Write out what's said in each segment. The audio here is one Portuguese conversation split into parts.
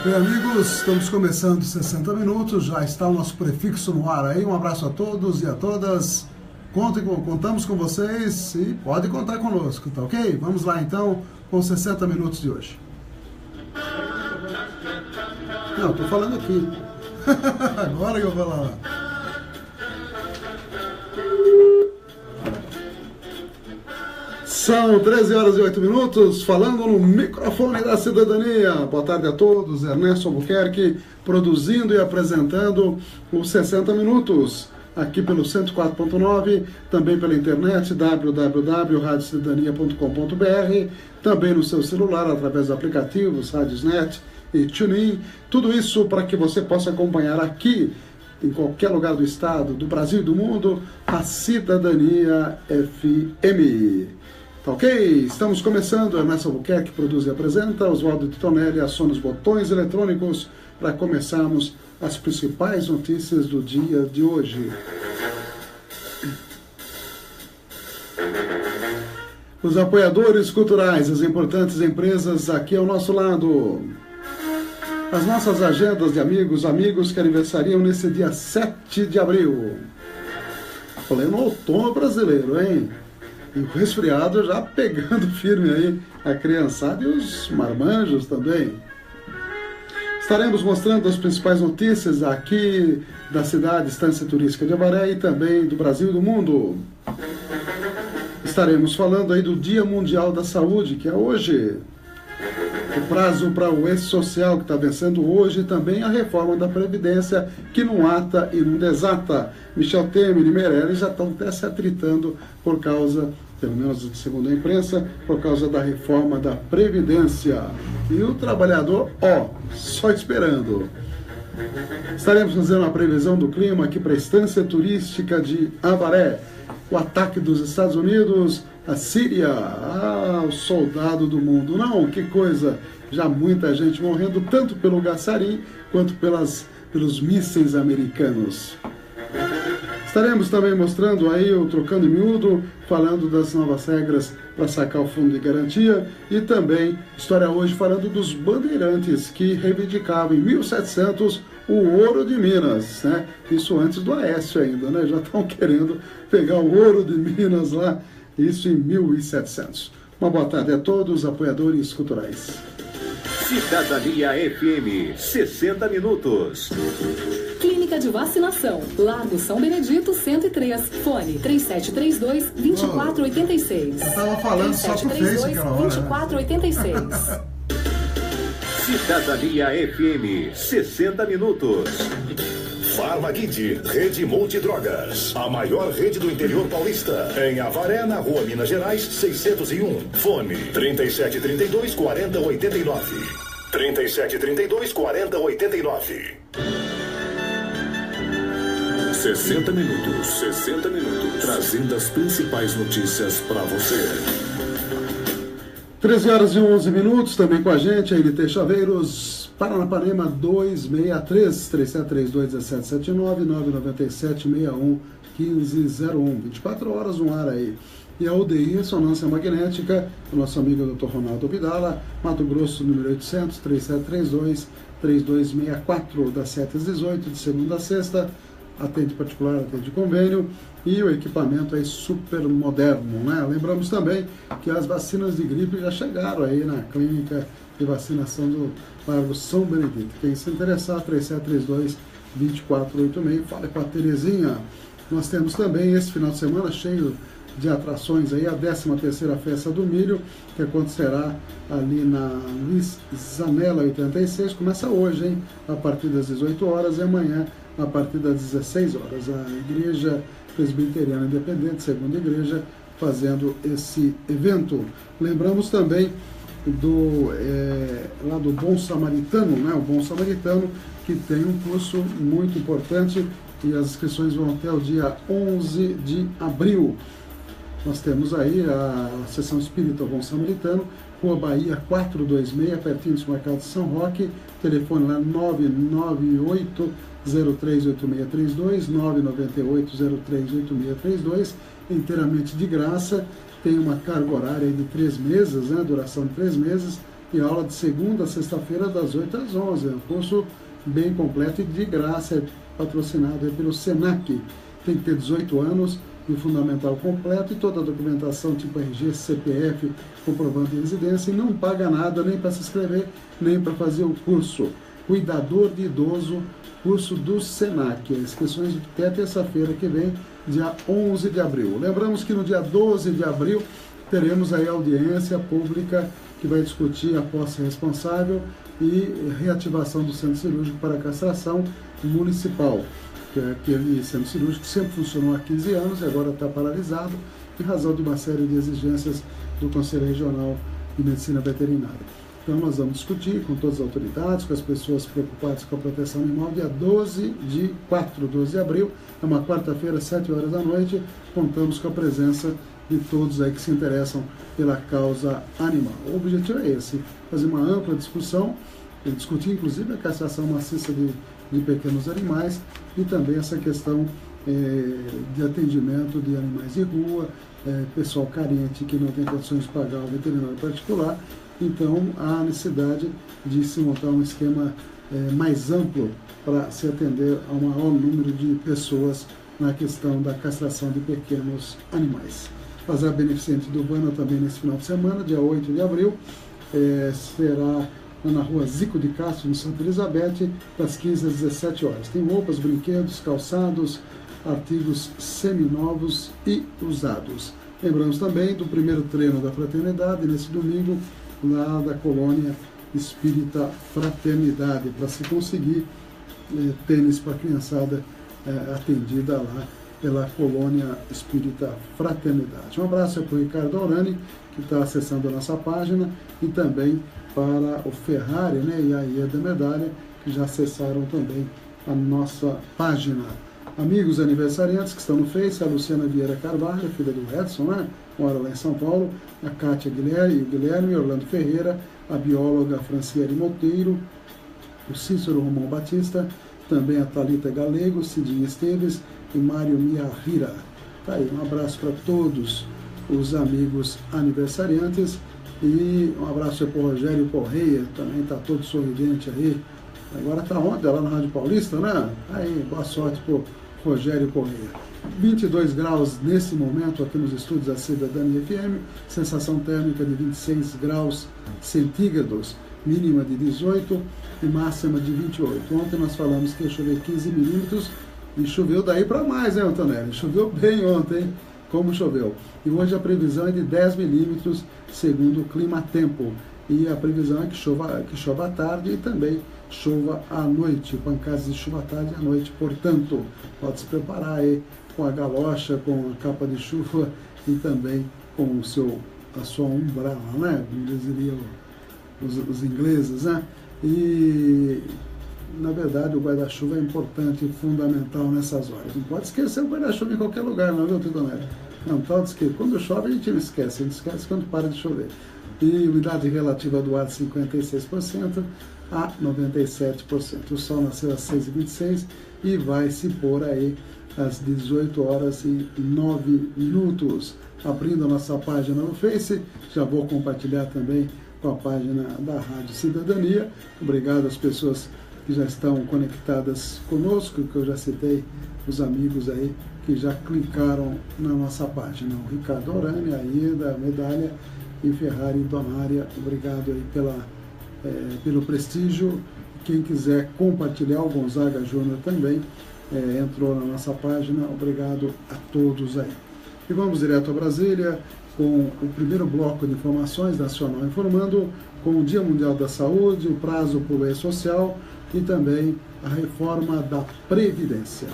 Bem, amigos, estamos começando 60 minutos, já está o nosso prefixo no ar aí. Um abraço a todos e a todas. Contamos com vocês e pode contar conosco, tá ok? Vamos lá então com 60 minutos de hoje. Não, tô falando aqui. Agora que eu vou falar. São 13 horas e 8 minutos, falando no microfone da cidadania. Boa tarde a todos, Ernesto Albuquerque, produzindo e apresentando os 60 minutos, aqui pelo 104.9, também pela internet, www.radiocidadania.com.br, também no seu celular, através de aplicativos, Radiosnet e TuneIn, tudo isso para que você possa acompanhar aqui, em qualquer lugar do estado, do Brasil e do mundo, a Cidadania FM. Tá ok? Estamos começando, Ernesto Albuquerque produz e apresenta, Oswaldo Titonelli aciona os botões eletrônicos para começarmos as principais notícias do dia de hoje. Os apoiadores culturais, as importantes empresas aqui ao nosso lado. As nossas agendas de amigos que aniversariam nesse dia 7 de abril. Falei no outono brasileiro, hein? E o resfriado já pegando firme aí a criançada e os marmanjos também. Estaremos mostrando as principais notícias aqui da cidade, Estância Turística de Avaré e também do Brasil e do mundo. Estaremos falando aí do Dia Mundial da Saúde, que é hoje. O prazo para o ex-social que está vencendo hoje e também a reforma da Previdência, que não ata e não desata. Michel Temer e Meirelles já estão até se atritando por causa, pelo menos segundo a imprensa, por causa da reforma da Previdência. E o trabalhador, só esperando. Estaremos fazendo a previsão do clima aqui para a Estância Turística de Avaré. O ataque dos Estados Unidos, a Síria, o soldado do mundo. Não, que coisa, já muita gente morrendo, tanto pelo Gassari quanto pelos mísseis americanos. Estaremos também mostrando aí o Trocando em Miúdo, falando das novas regras para sacar o fundo de garantia e também, história hoje, falando dos bandeirantes que reivindicavam em 1700 o ouro de Minas, né? Isso antes do Aécio ainda, né? Já estão querendo pegar o ouro de Minas lá, isso em 1700. Uma boa tarde a todos, apoiadores culturais. Cidadania FM, 60 minutos. Clínica de Vacinação, Largo São Benedito, 103, fone 3732-2486. Eu tava falando só pro Face aquela hora. 2486. Cidadania FM, 60 minutos. Farmaguide, Rede Multidrogas, a maior rede do interior paulista. Em Avaré, na Rua Minas Gerais, 601. Fone 3732-4089. 3732-4089. 60 minutos, trazendo as principais notícias para você. 13 horas e 11 minutos, também com a gente, a NT Chaveiros, Paranapanema 263, 3732-1779, 997-61-1501, 24 horas no ar aí. E a UDI Ressonância Magnética, o nosso amigo Dr. Ronaldo Bidala, Mato Grosso, número 800, 3732-3264, das 7 às 18, de segunda a sexta, atende particular, atende convênio, e o equipamento é super moderno, né? Lembramos também que as vacinas de gripe já chegaram aí na clínica de vacinação do Largo São Benedito. Quem se interessar, 3732-2486, fale com a Terezinha. Nós temos também esse final de semana cheio de atrações aí, a 13ª Festa do Milho, que acontecerá ali na Luiz Zanella 86, começa hoje, hein? A partir das 18 horas e amanhã a partir das 16 horas. A Igreja Presbiteriana Independente, segunda igreja, fazendo esse evento. Lembramos também lá do Bom Samaritano, né? O Bom Samaritano, que tem um curso muito importante e as inscrições vão até o dia 11 de abril. Nós temos aí a Sessão Espírita Bom Samaritano, Rua Bahia 426, pertinho do Mercado de São Roque, telefone lá 998-038632, 998-038632, inteiramente de graça, tem uma carga horária de 3 meses, né, duração de 3 meses, e aula de segunda a sexta-feira das 8 às 11. É um curso bem completo e de graça, é patrocinado pelo SENAC. Tem que ter 18 anos e fundamental completo e toda a documentação tipo RG, CPF, comprovante de residência, e não paga nada nem para se inscrever, nem para fazer o curso. Cuidador de idoso, curso do SENAC. As inscrições até terça-feira que vem, dia 11 de abril. Lembramos que no dia 12 de abril teremos aí a audiência pública que vai discutir a posse responsável e reativação do centro cirúrgico para castração municipal, que é aquele centro cirúrgico que sempre funcionou há 15 anos e agora está paralisado em razão de uma série de exigências do Conselho Regional de Medicina Veterinária. Então nós vamos discutir com todas as autoridades, com as pessoas preocupadas com a proteção animal, dia 12 de abril, é uma quarta-feira, às 7 horas da noite, contamos com a presença de todos aí que se interessam pela causa animal. O objetivo é esse, fazer uma ampla discussão, discutir inclusive a castração maciça de pequenos animais e também essa questão de atendimento de animais de rua, pessoal carente que não tem condições de pagar o veterinário particular. Então, há necessidade de se montar um esquema mais amplo para se atender a um maior número de pessoas na questão da castração de pequenos animais. Fazer beneficente do Urbana também nesse final de semana, dia 8 de abril, será na rua Zico de Castro, no Santa Elizabeth, das 15 às 17 horas. Tem roupas, brinquedos, calçados, artigos seminovos e usados. Lembramos também do primeiro treino da Fraternidade, nesse domingo, lá da Colônia Espírita Fraternidade, para se conseguir tênis para a criançada atendida lá pela Colônia Espírita Fraternidade. Um abraço para o Ricardo Aurani, que está acessando a nossa página, e também para o Ferrari, e a Ieda Medalha, que já acessaram também a nossa página. Amigos aniversariantes que estão no Face, a Luciana Vieira Carvalho, filha do Edson, mora lá em São Paulo, a Kátia Guilherme, Orlando Ferreira, a bióloga Franciele Monteiro, o Cícero Romão Batista, também a Thalita Galego, Cidinha Esteves e Mário Miyahira. Tá aí, um abraço para todos os amigos aniversariantes e um abraço para o Rogério Correia, também está todo sorridente aí. Agora está onde? Lá na Rádio Paulista, né? Aí, boa sorte para o Rogério Correia. 22 graus nesse momento aqui nos estúdios da Cidadania FM, sensação térmica de 26 graus centígrados, mínima de 18 e máxima de 28. Ontem nós falamos que ia chover 15 milímetros e choveu daí para mais, né, Antonelli? Choveu bem ontem, como choveu. E hoje a previsão é de 10 milímetros, segundo o Climatempo. E a previsão é que chova à tarde e também chova à noite, pancadas de chuva à tarde e à noite. Portanto, pode se preparar aí com a galocha, com a capa de chuva e também com a sua umbrella, né? Como dizeriam os ingleses, né? E, na verdade, o guarda-chuva é importante e fundamental nessas horas. Não pode esquecer o guarda-chuva em qualquer lugar, não, viu, Tidonelli? Não pode esquecer. Quando chove, a gente não esquece. A gente esquece quando para de chover. E umidade relativa do ar 56% a 97%. O sol nasceu às 6h26 e vai se pôr aí às 18 horas e 9 minutos. Abrindo a nossa página no Face, já vou compartilhar também com a página da Rádio Cidadania. Obrigado às pessoas que já estão conectadas conosco, que eu já citei os amigos aí que já clicaram na nossa página. O Ricardo Aurani, a Ieda Medalha e Ferrari Donária, obrigado aí pelo prestígio. Quem quiser compartilhar, o Gonzaga Júnior também entrou na nossa página, obrigado a todos aí. E vamos direto a Brasília com o primeiro bloco de informações nacional, informando com o Dia Mundial da Saúde, o prazo para o E-Social e também a reforma da Previdência.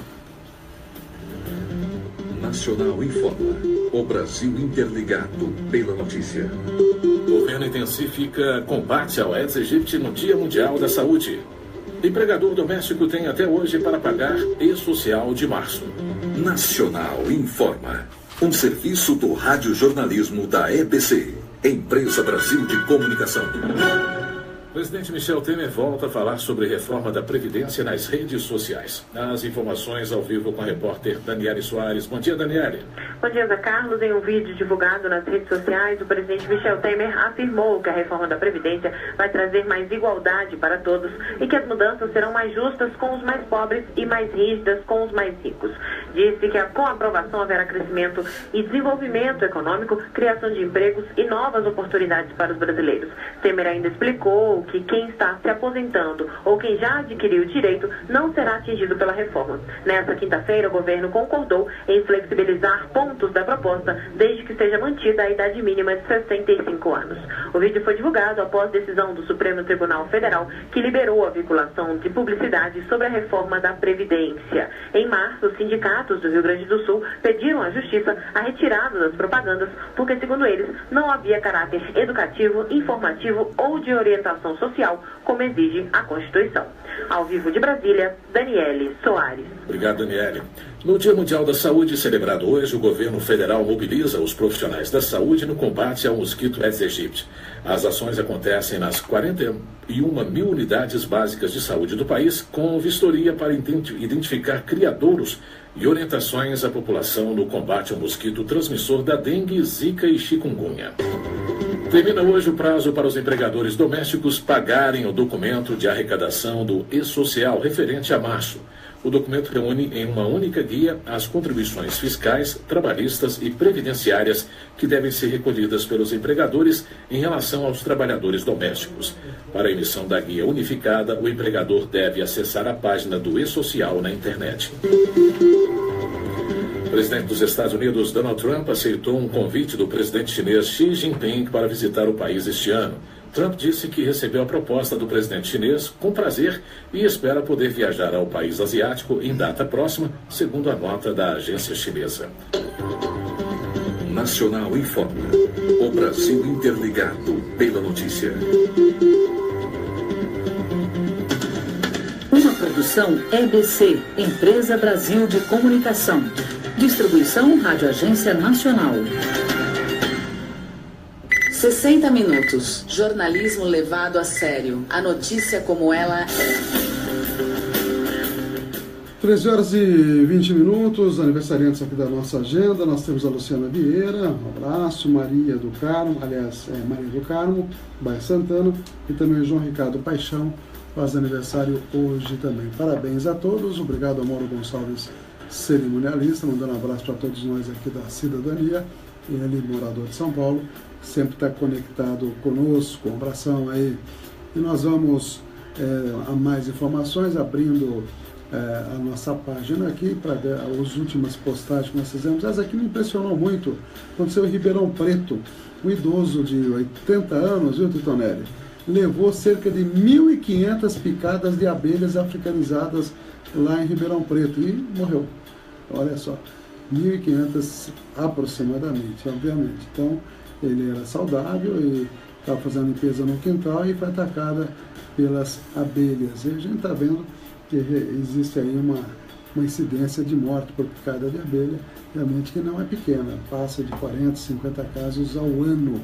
Nacional informa. O Brasil interligado pela notícia. O governo intensifica combate ao Aedes aegypti no Dia Mundial da Saúde. Empregador doméstico tem até hoje para pagar E-Social de março. Nacional informa. Um serviço do radiojornalismo da EBC, Empresa Brasil de Comunicação. O presidente Michel Temer volta a falar sobre reforma da Previdência nas redes sociais. As informações ao vivo com a repórter Daniele Soares. Bom dia, Daniele. Bom dia, Zé Carlos. Em um vídeo divulgado nas redes sociais, o presidente Michel Temer afirmou que a reforma da Previdência vai trazer mais igualdade para todos e que as mudanças serão mais justas com os mais pobres e mais rígidas com os mais ricos. Disse que com a aprovação haverá crescimento e desenvolvimento econômico, criação de empregos e novas oportunidades para os brasileiros. Temer ainda explicou que quem está se aposentando ou quem já adquiriu o direito não será atingido pela reforma. Nesta quinta-feira, o governo concordou em flexibilizar pontos da proposta, desde que seja mantida a idade mínima de 65 anos. O vídeo foi divulgado após decisão do Supremo Tribunal Federal, que liberou a veiculação de publicidade sobre a reforma da Previdência. Em março, os sindicatos do Rio Grande do Sul pediram à Justiça a retirada das propagandas, porque, segundo eles, não havia caráter educativo, informativo ou de orientação social, como exige a Constituição. Ao vivo de Brasília, Daniele Soares. Obrigado, Daniele. No Dia Mundial da Saúde, celebrado hoje, o governo federal mobiliza os profissionais da saúde no combate ao mosquito Aedes aegypti. As ações acontecem nas 41 mil unidades básicas de saúde do país, com vistoria para identificar criadouros e orientações à população no combate ao mosquito transmissor da dengue, zika e chikungunya. Termina hoje o prazo para os empregadores domésticos pagarem o documento de arrecadação do E-Social referente a março. O documento reúne em uma única guia as contribuições fiscais, trabalhistas e previdenciárias que devem ser recolhidas pelos empregadores em relação aos trabalhadores domésticos. Para a emissão da guia unificada, o empregador deve acessar a página do E-Social na internet. O presidente dos Estados Unidos, Donald Trump, aceitou um convite do presidente chinês Xi Jinping para visitar o país este ano. Trump disse que recebeu a proposta do presidente chinês com prazer e espera poder viajar ao país asiático em data próxima, segundo a nota da agência chinesa. Nacional informa. O Brasil interligado pela notícia. Uma produção EBC, Empresa Brasil de Comunicação. Distribuição Rádio Agência Nacional. 60 minutos. Jornalismo levado a sério. A notícia como ela é. 13 horas e 20 minutos, aniversariantes aqui da nossa agenda. Nós temos a Luciana Vieira, um abraço, Maria do Carmo, Maria do Carmo, Baia Santana, e também o João Ricardo Paixão, faz aniversário hoje também. Parabéns a todos, obrigado a Mauro Gonçalves, cerimonialista, mandando um abraço para todos nós aqui da cidadania, ele, morador de São Paulo, sempre está conectado conosco, um abração aí. E nós vamos a mais informações, abrindo a nossa página aqui para ver as últimas postagens que nós fizemos. Essa aqui me impressionou muito, aconteceu em Ribeirão Preto, um idoso de 80 anos, viu, Titonelli? Levou cerca de 1.500 picadas de abelhas africanizadas lá em Ribeirão Preto e morreu. Olha só, 1.500 aproximadamente, obviamente. Então, ele era saudável e estava fazendo limpeza no quintal e foi atacada pelas abelhas. E a gente está vendo que existe aí uma incidência de morte por picada de abelha, realmente que não é pequena, passa de 40, 50 casos ao ano.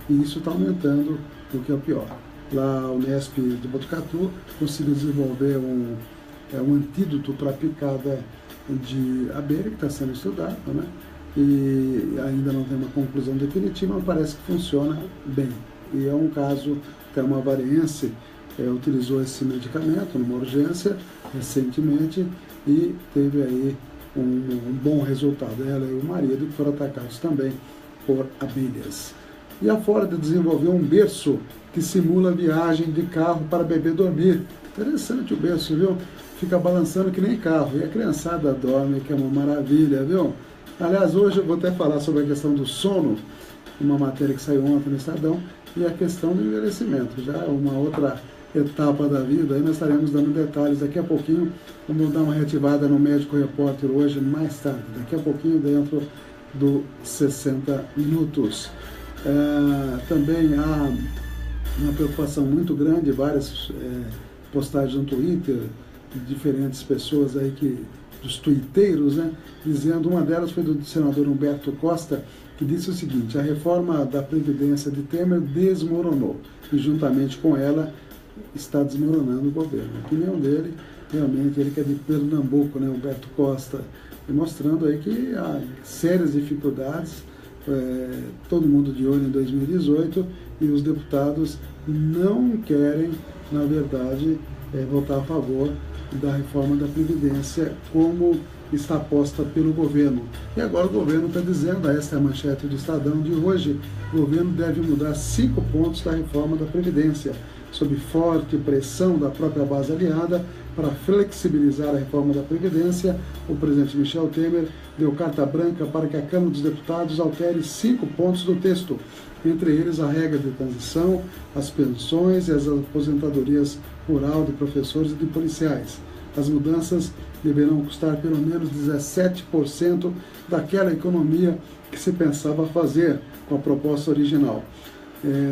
E isso está aumentando, o que é o pior. Lá a Unesp de Botucatu conseguiu desenvolver um antídoto para a picada de abelha, que está sendo estudado, né? E ainda não tem uma conclusão definitiva, mas parece que funciona bem. E é um caso, até uma variense utilizou esse medicamento numa urgência recentemente e teve aí um bom resultado. Ela e o marido que foram atacados também por abelhas. E a Ford desenvolveu um berço que simula viagem de carro para bebê dormir. Interessante o berço, viu? Fica balançando que nem carro. E a criançada dorme, que é uma maravilha, viu? Aliás, hoje eu vou até falar sobre a questão do sono, uma matéria que saiu ontem no Estadão, e a questão do envelhecimento. Já é uma outra etapa da vida, aí nós estaremos dando detalhes daqui a pouquinho. Vamos dar uma reativada no Médico Repórter hoje, mais tarde, daqui a pouquinho, dentro do 60 minutos. Também há uma preocupação muito grande, várias postagens no Twitter, de diferentes pessoas aí dos tuiteiros, né, dizendo, uma delas foi do senador Humberto Costa, que disse o seguinte: a reforma da Previdência de Temer desmoronou, e juntamente com ela está desmoronando o governo. A opinião dele, realmente, ele que é de Pernambuco, né, Humberto Costa, e mostrando aí que há sérias dificuldades, todo mundo de olho em 2018, e os deputados não querem, na verdade, votar a favor da reforma da Previdência como está posta pelo governo. E agora o governo está dizendo, esta é a manchete do Estadão de hoje, o governo deve mudar 5 pontos da reforma da Previdência, sob forte pressão da própria base aliada. Para flexibilizar a reforma da Previdência, o presidente Michel Temer deu carta branca para que a Câmara dos Deputados altere 5 pontos do texto, entre eles a regra de transição, as pensões e as aposentadorias rural de professores e de policiais. As mudanças deverão custar pelo menos 17% daquela economia que se pensava fazer com a proposta original.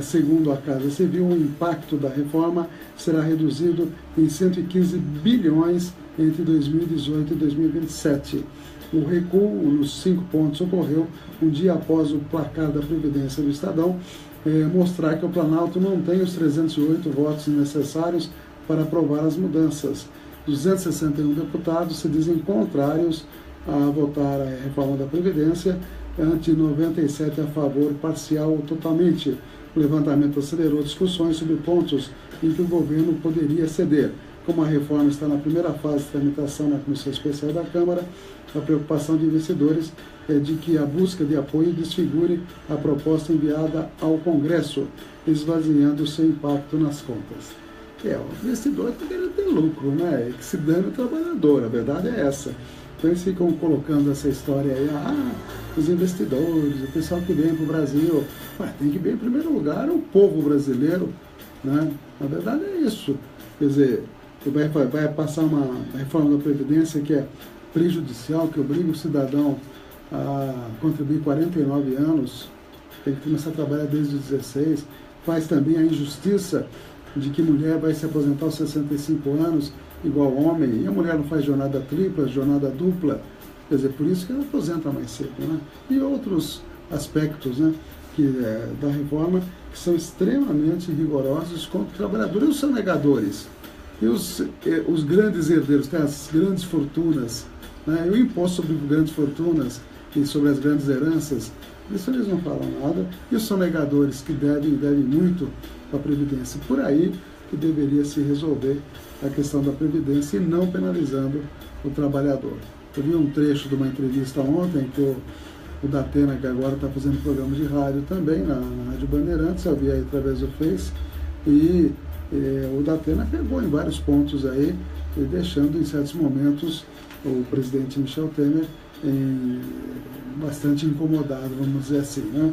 Segundo a Casa Civil, o impacto da reforma será reduzido em 115 bilhões entre 2018 e 2027. O recuo nos 5 pontos ocorreu um dia após o placar da Previdência do Estadão mostrar que o Planalto não tem os 308 votos necessários para aprovar as mudanças. 261 deputados se dizem contrários a votar a reforma da Previdência, ante 97 a favor, parcial ou totalmente. O levantamento acelerou discussões sobre pontos em que o governo poderia ceder. Como a reforma está na primeira fase de tramitação na Comissão Especial da Câmara, a preocupação de investidores é de que a busca de apoio desfigure a proposta enviada ao Congresso, esvaziando seu impacto nas contas. O investidor está querendo ter lucro, né? Que se dane o trabalhador, a verdade é essa. Então eles ficam colocando essa história aí, os investidores, o pessoal que vem para o Brasil, tem que vir em primeiro lugar o povo brasileiro, né? Na verdade é isso. Quer dizer, vai passar uma reforma da Previdência que é prejudicial, que obriga o cidadão a contribuir 49 anos, tem que começar a trabalhar desde os 16, faz também a injustiça de que mulher vai se aposentar aos 65 anos, igual homem, e a mulher não faz jornada tripla, jornada dupla, quer dizer, por isso que ela aposenta mais cedo, né? E outros aspectos, né, da reforma que são extremamente rigorosos contra o trabalhador. E os sonegadores? E os grandes herdeiros, tem as grandes fortunas, né? E o imposto sobre grandes fortunas e sobre as grandes heranças, isso eles não falam nada. E os sonegadores que devem muito para a Previdência. Por aí que deveria se resolver a questão da Previdência e não penalizando o trabalhador. Eu vi um trecho de uma entrevista ontem que o Datena, que agora está fazendo programa de rádio também, na Rádio Bandeirantes, eu vi aí através do Face, e o Datena pegou em vários pontos aí, deixando em certos momentos o presidente Michel Temer bastante incomodado, vamos dizer assim, né?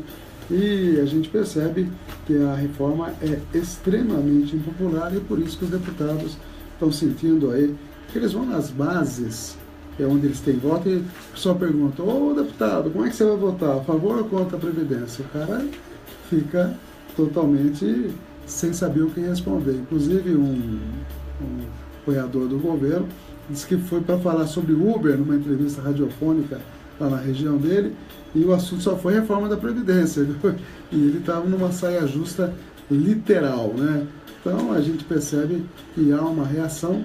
E a gente percebe que a reforma é extremamente impopular e por isso que os deputados estão sentindo aí que eles vão nas bases, que é onde eles têm voto, e o pessoal pergunta, deputado, como é que você vai votar, a favor ou contra a Previdência? O cara fica totalmente sem saber o que responder. Inclusive um apoiador do governo disse que foi para falar sobre Uber numa entrevista radiofônica lá na região dele, e o assunto só foi reforma da Previdência, e ele estava numa saia justa literal, né? Então a gente percebe que há uma reação,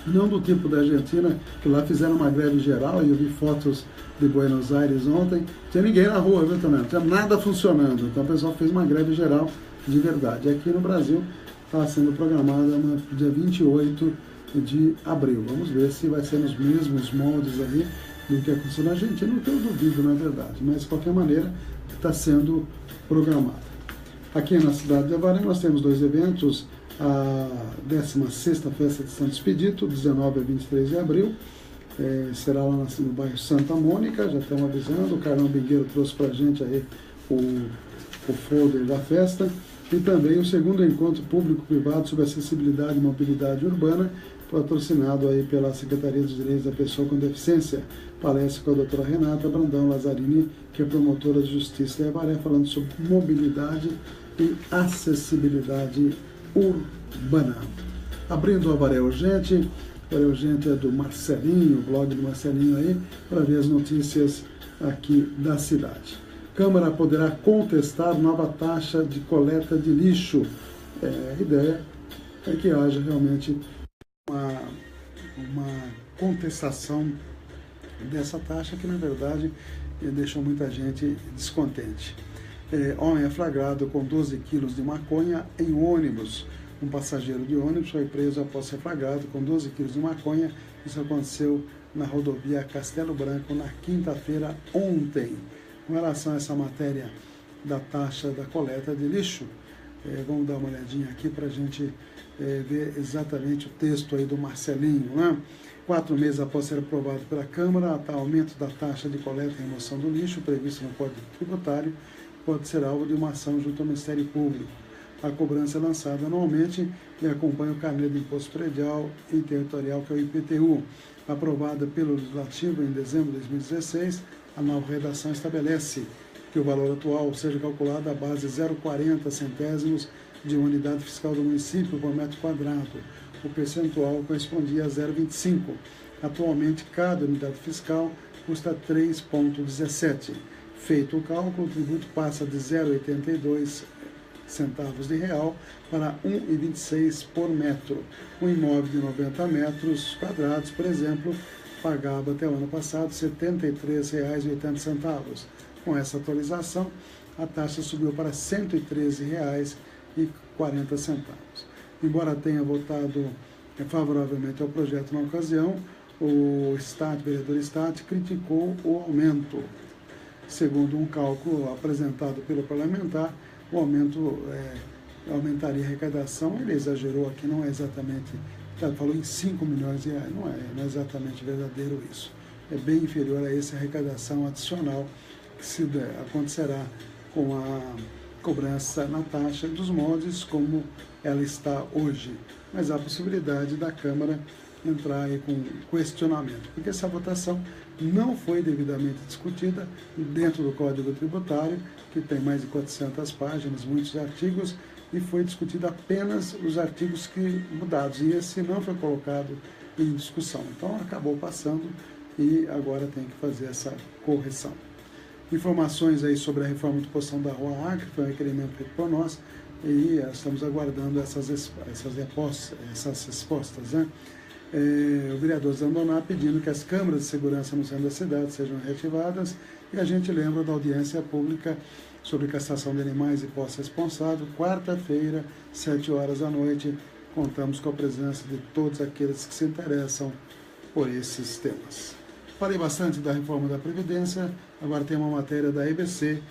não do tipo da Argentina, que lá fizeram uma greve geral, e eu vi fotos de Buenos Aires ontem, não tinha ninguém na rua, viu, Tonel? Não tinha nada funcionando, então o pessoal fez uma greve geral de verdade. Aqui no Brasil está sendo programada no dia 28 de abril. Vamos ver se vai ser nos mesmos moldes ali do que aconteceu na Argentina, o que eu duvido, na verdade, mas de qualquer maneira está sendo programado. Aqui na cidade de Avaré nós temos 2 eventos, a 16ª Festa de Santo Expedito, 19 a 23 de abril, será lá no bairro Santa Mônica, já estamos avisando, o Carlão Bingueiro trouxe para a gente aí o folder da festa, e também o 2º Encontro Público-Privado sobre Acessibilidade e Mobilidade Urbana, patrocinado aí pela Secretaria dos Direitos da Pessoa com Deficiência. Palestra com a doutora Renata Brandão Lazzarini, que é promotora de Justiça de Avaré, falando sobre mobilidade e acessibilidade urbana. Abrindo o Avaré Urgente, o Avaré Urgente é do Marcelinho, o blog do Marcelinho aí, para ver as notícias aqui da cidade. Câmara poderá contestar nova taxa de coleta de lixo. A ideia é que haja realmente uma contestação dessa taxa que, na verdade, deixou muita gente descontente. Homem é flagrado com 12 quilos de maconha em ônibus. Um passageiro de ônibus foi preso após ser flagrado com 12 quilos de maconha. Isso aconteceu na rodovia Castelo Branco na quinta-feira ontem. Com relação a essa matéria da taxa da coleta de lixo, vamos dar uma olhadinha aqui para a gente ver exatamente o texto aí do Marcelinho, né? 4 meses após ser aprovado pela Câmara, o aumento da taxa de coleta e remoção do lixo previsto no Código Tributário pode ser alvo de uma ação junto ao Ministério Público. A cobrança é lançada anualmente e acompanha o carnê de imposto predial e territorial, que é o IPTU. Aprovada pelo Legislativo em dezembro de 2016, a nova redação estabelece que o valor atual seja calculado à base 0,40 centésimos de uma unidade fiscal do município por metro quadrado. O percentual correspondia a 0,25. Atualmente, cada unidade fiscal custa 3,17. Feito o cálculo, o tributo passa de 0,82 centavos de real para 1,26 por metro. Um imóvel de 90 metros quadrados, por exemplo, pagava até o ano passado R$ 73,80. Com essa atualização, a taxa subiu para R$ 113,40. Embora tenha votado favoravelmente ao projeto na ocasião, o vereador Statti criticou o aumento. Segundo um cálculo apresentado pelo parlamentar, o aumento aumentaria a arrecadação. Ele exagerou aqui, não é exatamente, falou em 5 milhões de reais, não é exatamente verdadeiro isso. É bem inferior a essa arrecadação adicional que acontecerá com a cobrança na taxa dos moldes como ela está hoje. Mas há a possibilidade da Câmara entrar aí com questionamento, porque essa votação não foi devidamente discutida dentro do Código Tributário, que tem mais de 400 páginas, muitos artigos, e foi discutido apenas os artigos mudados, e esse não foi colocado em discussão. Então acabou passando e agora tem que fazer essa correção. Informações aí sobre a reforma de imposição da Rua Acre, foi um requerimento feito por nós, e estamos aguardando essas respostas, né? O vereador Zandoná pedindo que as câmaras de segurança no centro da cidade sejam reativadas, e a gente lembra da audiência pública sobre castração de animais e posse responsável, quarta-feira, 7 horas da noite. Contamos com a presença de todos aqueles que se interessam por esses temas. Falei bastante da reforma da Previdência, agora tem uma matéria da EBC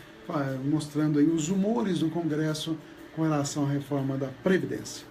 mostrando aí os humores do Congresso com relação à reforma da Previdência.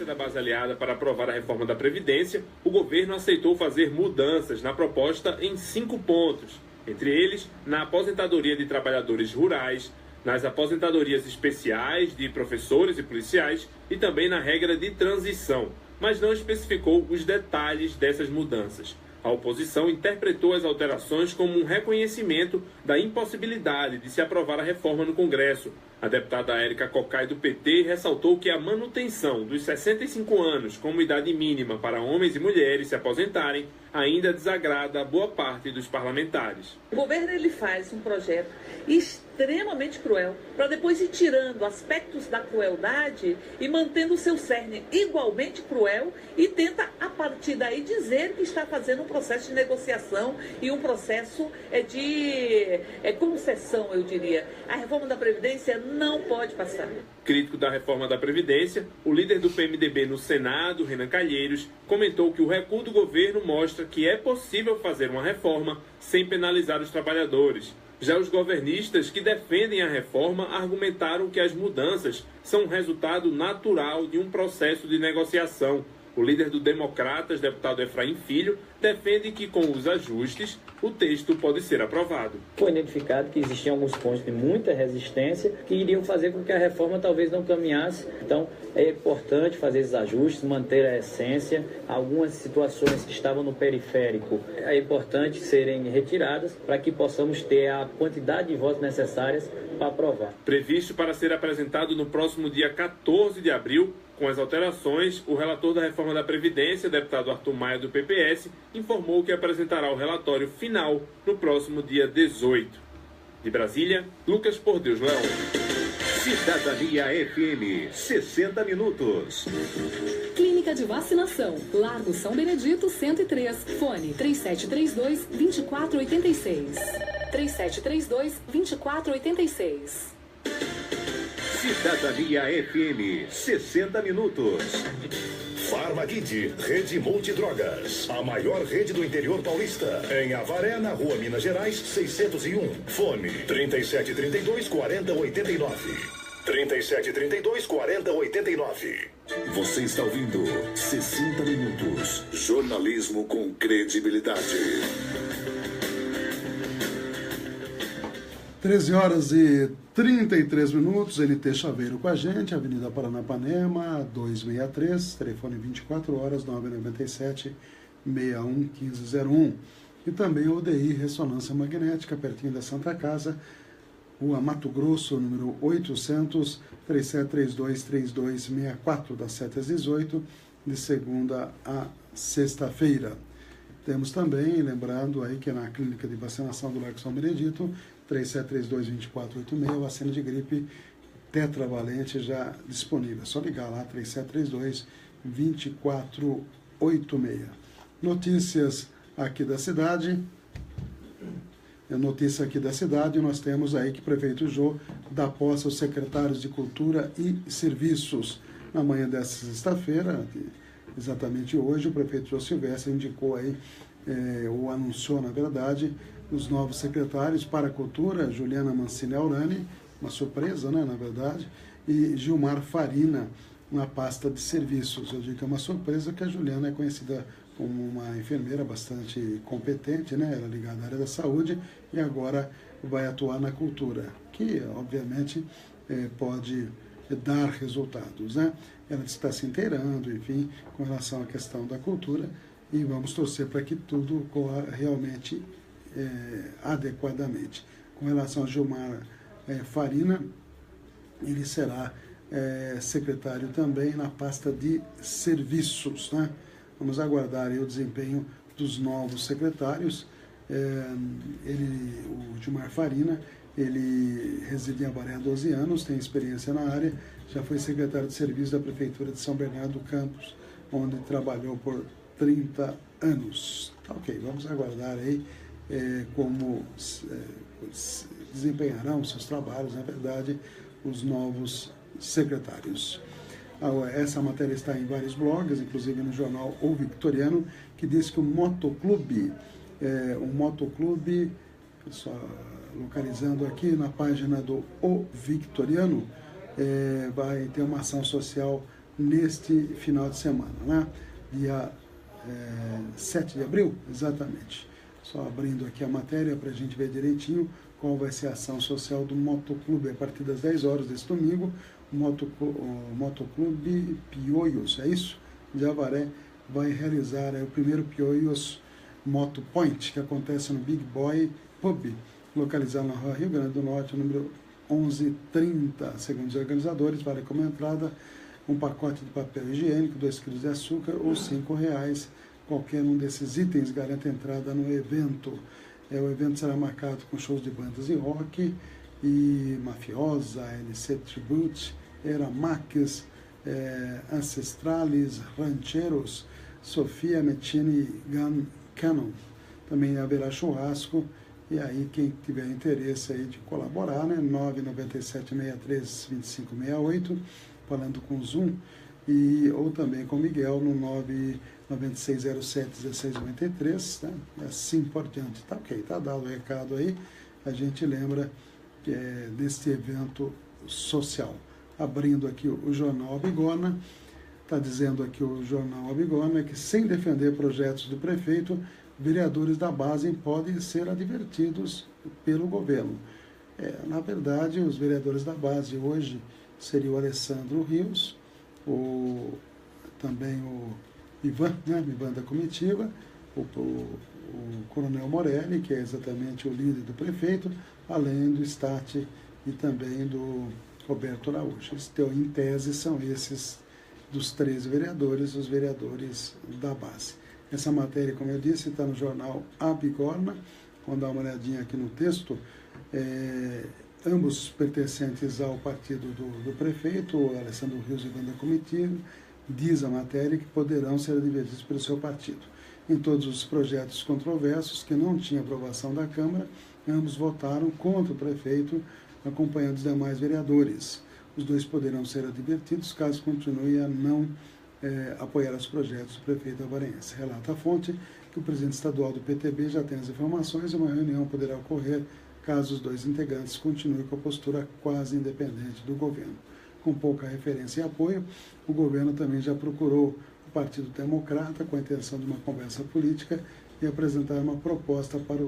Da base aliada para aprovar a reforma da Previdência, o governo aceitou fazer mudanças na proposta em 5 pontos, entre eles na aposentadoria de trabalhadores rurais, nas aposentadorias especiais de professores e policiais e também na regra de transição, mas não especificou os detalhes dessas mudanças. A oposição interpretou as alterações como um reconhecimento da impossibilidade de se aprovar a reforma no Congresso. A deputada Érica Cocai, do PT, ressaltou que a manutenção dos 65 anos como idade mínima para homens e mulheres se aposentarem ainda desagrada a boa parte dos parlamentares. O governo faz um projeto extremamente cruel para depois ir tirando aspectos da crueldade e mantendo o seu cerne igualmente cruel e tenta, a partir daí, dizer que está fazendo um processo de negociação e um processo de concessão, eu diria. A reforma da Previdência não pode passar. Crítico da reforma da Previdência, o líder do PMDB no Senado, Renan Calheiros, comentou que o recuo do governo mostra que é possível fazer uma reforma sem penalizar os trabalhadores. Já os governistas que defendem a reforma argumentaram que as mudanças são um resultado natural de um processo de negociação. O líder do Democratas, deputado Efraim Filho, defende que com os ajustes o texto pode ser aprovado. Foi identificado que existiam alguns pontos de muita resistência que iriam fazer com que a reforma talvez não caminhasse. Então é importante fazer esses ajustes, manter a essência. Algumas situações que estavam no periférico é importante serem retiradas para que possamos ter a quantidade de votos necessárias para aprovar. Previsto para ser apresentado no próximo dia 14 de abril, com as alterações, o relator da reforma da Previdência, deputado Arthur Maia, do PPS, informou que apresentará o relatório final no próximo dia 18. De Brasília, Lucas Por Deus Leão. Cidadania FM, 60 minutos. Clínica de Vacinação, Largo São Benedito, 103. Fone 3732-2486. 3732-2486. Cidadania FM, 60 minutos. Farmagide, Rede Multidrogas, a maior rede do interior paulista. Em Avaré, na Rua Minas Gerais, 601. Fone 3732-4089. 3732-4089. Você está ouvindo 60 minutos. Jornalismo com credibilidade. 13 horas e 33 minutos, NT Chaveiro com a gente, Avenida Paranapanema, 263, telefone 24 horas, 997-611501. E também o UDI Ressonância Magnética, pertinho da Santa Casa, Rua Mato Grosso, número 800, 3732-3264, das 7 às 18, de segunda a sexta-feira. Temos também, lembrando aí que na clínica de vacinação do Largo São Benedito, 3732-2486, vacina de gripe tetravalente já disponível. É só ligar lá, 3732-2486. Notícias aqui da cidade. Notícia aqui da cidade, nós temos aí que o prefeito Jô dá posse aos secretários de Cultura e Serviços. Na manhã desta sexta-feira, exatamente hoje, o prefeito Jô Silvestre indicou aí, ou anunciou, na verdade, os novos secretários para a Cultura, Juliana Mancini Aurani, uma surpresa, né, na verdade, e Gilmar Farina, na pasta de serviços. Eu digo que é uma surpresa que a Juliana é conhecida como uma enfermeira bastante competente, né, ela é ligada à área da saúde e agora vai atuar na cultura, que obviamente pode dar resultados, né? Ela está se inteirando, enfim, com relação à questão da cultura e vamos torcer para que tudo corra realmente adequadamente. Com relação a Gilmar Farina, ele será secretário também na pasta de serviços, né? Vamos aguardar aí o desempenho dos novos secretários. O Gilmar Farina, ele reside em Avaré há 12 anos, tem experiência na área, já foi secretário de serviço da Prefeitura de São Bernardo do Campos, onde trabalhou por 30 anos. Ok, vamos aguardar aí como desempenharão seus trabalhos, na verdade, os novos secretários. Essa matéria está em vários blogs, inclusive no jornal O Victoriano, que diz que o motoclube, só localizando aqui na página do O Victoriano, vai ter uma ação social neste final de semana, né? Dia 7 de abril, exatamente. Só abrindo aqui a matéria para a gente ver direitinho qual vai ser a ação social do motoclube a partir das 10 horas desse domingo. O motoclube Pioios, é isso? De Avaré vai realizar o primeiro Pioios Moto Point, que acontece no Big Boy Pub, localizado na Rua Rio Grande do Norte, número 1130. Segundo os organizadores, vale como entrada um pacote de papel higiênico, 2 kg de açúcar ou R$5. Qualquer um desses itens garante entrada no evento. O evento será marcado com shows de bandas de rock e Mafiosa, LC Tribute, Era Max, Ancestralis, Rancheros, Sofia Mettini Gun Cannon. Também haverá churrasco, e aí quem tiver interesse aí de colaborar, né, 997-63-2568, falando com o Zoom, ou também com o Miguel no 99607-1693, né, e assim por diante. Tá ok, tá dado o recado aí, a gente lembra deste evento social. Abrindo aqui o Jornal Abigona, está dizendo aqui o Jornal Abigona que, sem defender projetos do prefeito, vereadores da base podem ser advertidos pelo governo. Na verdade, os vereadores da base hoje seriam o Alessandro Rios, também o Ivan, né, Ivan da comitiva, o Coronel Morelli, que é exatamente o líder do prefeito, além do Stati e também do Roberto Araújo. Em tese, são esses dos 13 vereadores, os vereadores da base. Essa matéria, como eu disse, está no jornal A Bigorna. Vamos dar uma olhadinha aqui no texto. ambos pertencentes ao partido do prefeito, Alessandro Rios e Wanda Comitiva, diz a matéria que poderão ser advertidos pelo seu partido. Em todos os projetos controversos que não tinham aprovação da Câmara, ambos votaram contra o prefeito, acompanhando os demais vereadores. Os dois poderão ser advertidos caso continue a não apoiar os projetos do prefeito avarense. Relata a fonte que o presidente estadual do PTB já tem as informações e uma reunião poderá ocorrer caso os dois integrantes continuem com a postura quase independente do governo. Com pouca referência e apoio, o governo também já procurou o Partido Democrata com a intenção de uma conversa política e apresentar uma proposta para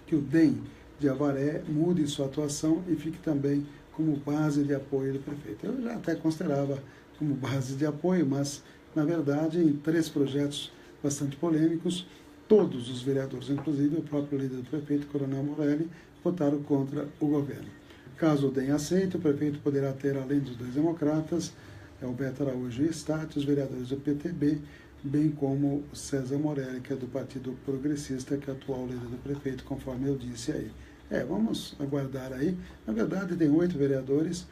que o DEM de Avaré mude sua atuação e fique também como base de apoio do prefeito. Eu já até considerava como base de apoio, mas, na verdade, em 3 projetos bastante polêmicos, todos os vereadores, inclusive o próprio líder do prefeito, Coronel Morelli, votaram contra o governo. Caso o DEM aceite, o prefeito poderá ter, além dos 2 democratas, Alberto Araújo e Stati, os vereadores do PTB, bem como César Morelli, que é do Partido Progressista, que é o atual líder do prefeito, conforme eu disse aí. Vamos aguardar aí. Na verdade, tem 8 vereadores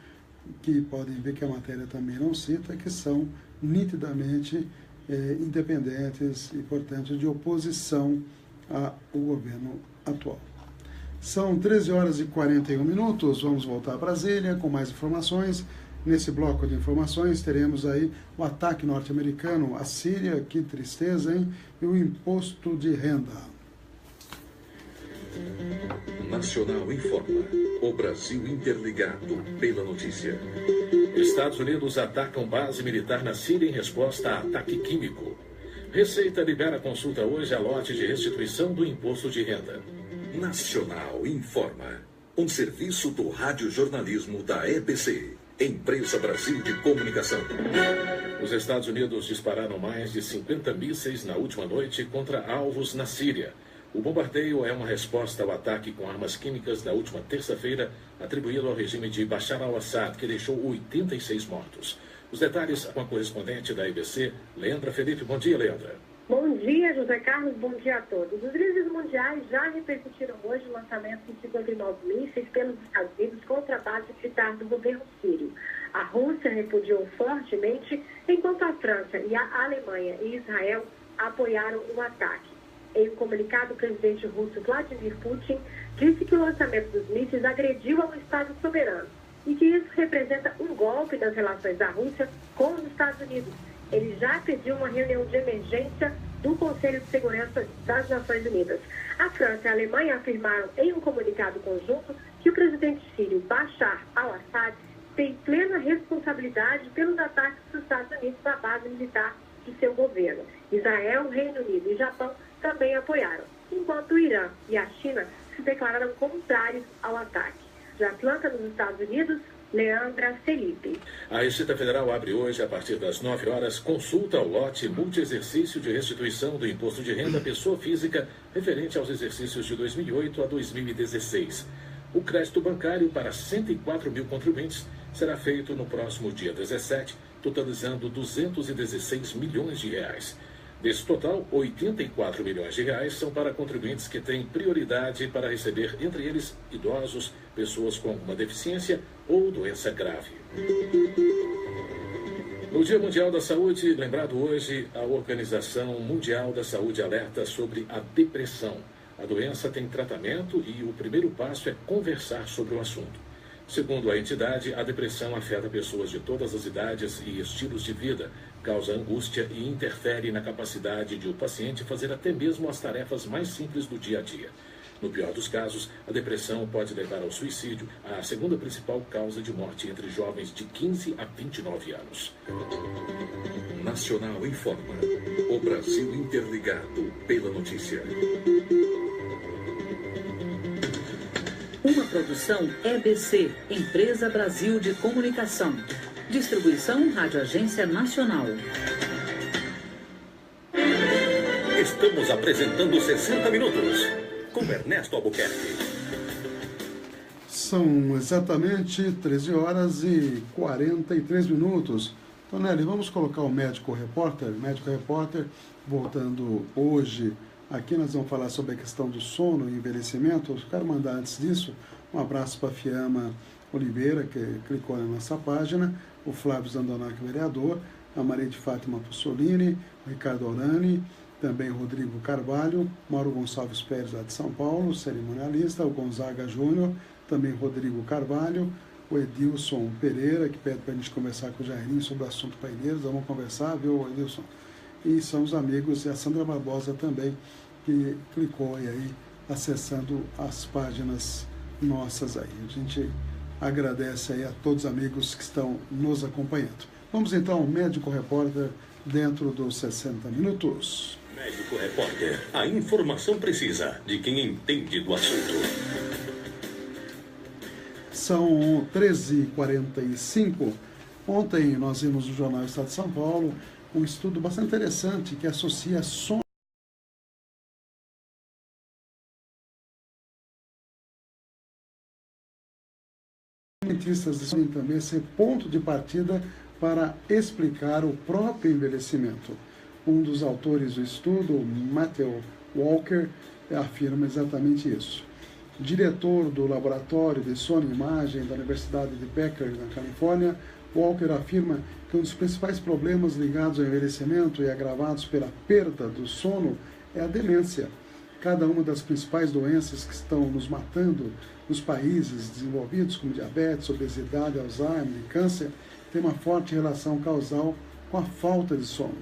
que podem ver que a matéria também não cita, que são nitidamente independentes e, portanto, de oposição ao governo atual. São 13h41, vamos voltar a Brasília com mais informações. Nesse bloco de informações teremos aí o ataque norte-americano à Síria, que tristeza, hein? E o imposto de renda. Nacional informa. O Brasil interligado pela notícia. Estados Unidos atacam base militar na Síria em resposta a ataque químico. Receita libera consulta hoje a lote de restituição do imposto de renda. Nacional informa. Um serviço do radiojornalismo da EBC, Empresa Brasil de Comunicação. Os Estados Unidos dispararam mais de 50 mísseis na última noite contra alvos na Síria. O bombardeio é uma resposta ao ataque com armas químicas da última terça-feira, atribuído ao regime de Bashar al-Assad, que deixou 86 mortos. Os detalhes com a correspondente da EBC, Leandra Felipe. Bom dia, Leandra. Bom dia, José Carlos. Bom dia a todos. Os líderes mundiais já repercutiram hoje o lançamento de 59 mísseis pelos Estados Unidos contra a base militar do governo sírio. A Rússia repudiou fortemente, enquanto a França e a Alemanha e Israel apoiaram o ataque. Em um comunicado, o presidente russo Vladimir Putin disse que o lançamento dos mísseis agrediu ao Estado soberano e que isso representa um golpe nas relações da Rússia com os Estados Unidos. Ele já pediu uma reunião de emergência do Conselho de Segurança das Nações Unidas. A França e a Alemanha afirmaram em um comunicado conjunto que o presidente sírio Bashar al-Assad tem plena responsabilidade pelos ataques dos Estados Unidos à base militar de seu governo. Israel, Reino Unido e Japão também apoiaram, enquanto o Irã e a China se declararam contrários ao ataque. De Atlanta, nos Estados Unidos, Leandra Felipe. A Receita Federal abre hoje, a partir das 9 horas, consulta ao lote multi-exercício de restituição do imposto de renda à pessoa física referente aos exercícios de 2008 a 2016. O crédito bancário para 104 mil contribuintes será feito no próximo dia 17, totalizando 216 milhões de reais. Desse total, 84 milhões de reais são para contribuintes que têm prioridade para receber, entre eles, idosos, pessoas com alguma deficiência ou doença grave. No Dia Mundial da Saúde, lembrado hoje, a Organização Mundial da Saúde alerta sobre a depressão. A doença tem tratamento e o primeiro passo é conversar sobre o assunto. Segundo a entidade, a depressão afeta pessoas de todas as idades e estilos de vida, causa angústia e interfere na capacidade de o paciente fazer até mesmo as tarefas mais simples do dia a dia. No pior dos casos, a depressão pode levar ao suicídio, a segunda principal causa de morte entre jovens de 15 a 29 anos. Nacional informa. O Brasil interligado pela notícia. Uma produção EBC, Empresa Brasil de Comunicação. Distribuição Rádio Agência Nacional. Estamos apresentando 60 Minutos, com Ernesto Albuquerque. São exatamente 13 horas e 43 minutos. Tonelli, vamos colocar o Médico Repórter. Médico Repórter, voltando hoje. Aqui nós vamos falar sobre a questão do sono e envelhecimento. Eu quero mandar, antes disso, Um abraço para a Fiamma Oliveira, que clicou na nossa página, o Flávio Zandonac, vereador, a Maria de Fátima Pussolini, o Ricardo Orani, também o Rodrigo Carvalho, Mauro Gonçalves Pérez, lá de São Paulo, cerimonialista, o Gonzaga Júnior, também o Rodrigo Carvalho, o Edilson Pereira, que pede para a gente conversar com o Jairinho sobre o assunto paineiros. Vamos conversar, viu, Edilson? E são os amigos, e a Sandra Barbosa também, que clicou aí, acessando as páginas nossas aí. A gente agradece aí a todos os amigos que estão nos acompanhando. Vamos então ao Médico Repórter dentro dos 60 minutos. Médico Repórter, a informação precisa de quem entende do assunto. São 13h45. Ontem nós vimos no Jornal Estado de São Paulo um estudo bastante interessante que associa sono cientistas dizem também ser ponto de partida para explicar o próprio envelhecimento. Um dos autores do estudo, Matthew Walker, afirma exatamente isso. Diretor do Laboratório de Sono e Imagem da Universidade de Becker, na Califórnia, Walker afirma que um dos principais problemas ligados ao envelhecimento e agravados pela perda do sono é a demência. Cada uma das principais doenças que estão nos matando nos países desenvolvidos, como diabetes, obesidade, Alzheimer e câncer, tem uma forte relação causal com a falta de sono.